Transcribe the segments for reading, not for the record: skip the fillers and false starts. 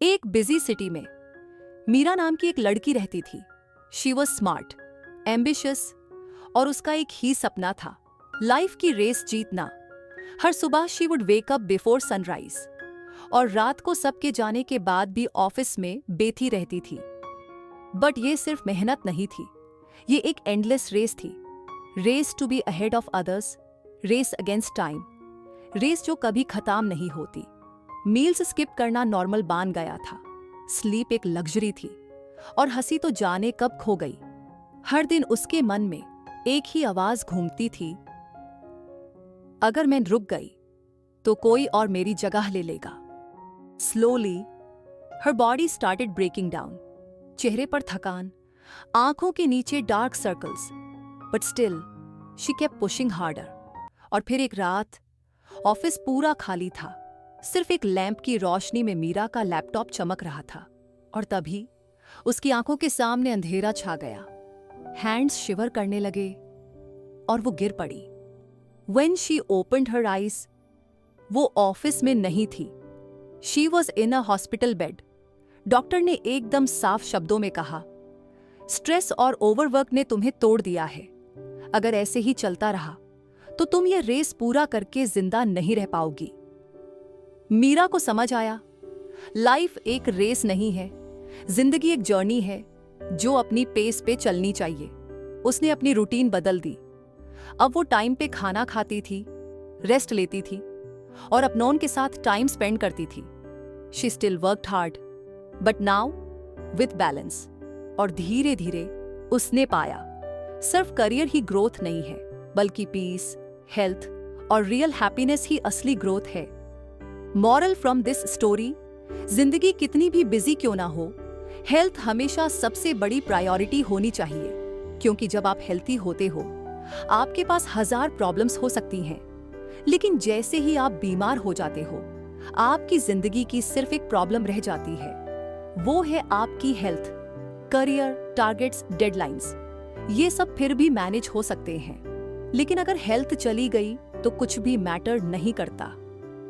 एक busy city में मीरा नाम की एक लड़की रहती थी। शी वॉज स्मार्ट, एम्बिशियस और उसका एक ही सपना था, लाइफ की रेस जीतना। हर सुबह she would wake up before sunrise और रात को सबके जाने के बाद भी ऑफिस में बेथी रहती थी। बट ये सिर्फ मेहनत नहीं थी, ये एक एंडलेस रेस थी। Race to be ahead of others, race against time, race जो कभी खत्म नहीं होती। मील्स स्किप करना नॉर्मल बन गया था, स्लीप एक लग्जरी थी और हंसी तो जाने कब खो गई। हर दिन उसके मन में एक ही आवाज घूमती थी, अगर मैं रुक गई तो कोई और मेरी जगह ले लेगा। स्लोली हर बॉडी स्टार्टेड ब्रेकिंग डाउन, चेहरे पर थकान, आंखों के नीचे dark circles, but still she kept pushing harder. और फिर एक रात ऑफिस पूरा खाली था, सिर्फ एक लैंप की रोशनी में मीरा का लैपटॉप चमक रहा था। और तभी उसकी आंखों के सामने अंधेरा छा गया, हैंड्स शिवर करने लगे और वो गिर पड़ी। When she opened her eyes, वो ऑफिस में नहीं थी, she was in a hospital bed. Doctor ने एकदम साफ शब्दों में कहा, स्ट्रेस और ओवरवर्क ने तुम्हें तोड़ दिया है। अगर ऐसे ही चलता रहा तो तुम ये रेस पूरा करके जिंदा नहीं रह पाओगी। मीरा को समझ आया, लाइफ एक रेस नहीं है, जिंदगी एक जर्नी है जो अपनी पेस पे चलनी चाहिए। उसने अपनी रूटीन बदल दी। अब वो टाइम पे खाना खाती थी, रेस्ट लेती थी और अपनों के साथ टाइम स्पेंड करती थी। She still worked hard, but now with balance. और धीरे धीरे उसने पाया, सिर्फ करियर ही ग्रोथ नहीं है, बल्कि पीस, हेल्थ और रियल हैप्पीनेस ही असली ग्रोथ है। मॉरल फ्रॉम दिस स्टोरी, जिंदगी कितनी भी बिजी क्यों ना हो, हेल्थ हमेशा सबसे बड़ी प्रायोरिटी होनी चाहिए। क्योंकि जब आप हेल्थी होते हो, आपके पास 1000 प्रॉब्लम्स हो सकती हैं, लेकिन जैसे ही आप बीमार हो जाते हो, आपकी जिंदगी की सिर्फ एक प्रॉब्लम रह जाती है, वो है आपकी हेल्थ। करियर, टारगेट्स, डेडलाइंस, ये सब फिर भी मैनेज हो सकते हैं, लेकिन अगर हेल्थ चली गई तो कुछ भी मैटर नहीं करता।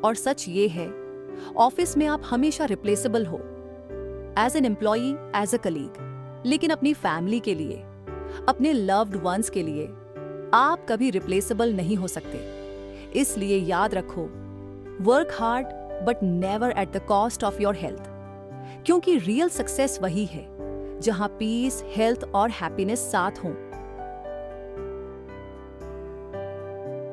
और सच ये है, ऑफिस में आप हमेशा रिप्लेसेबल हो, as an employee, as a colleague, लेकिन अपनी फैमिली के लिए, अपने लव्ड वंस के लिए आप कभी रिप्लेसेबल नहीं हो सकते। इसलिए याद रखो, work hard but never at the cost of your health. क्योंकि रियल सक्सेस वही है जहां पीस, हेल्थ और हैप्पीनेस साथ हों।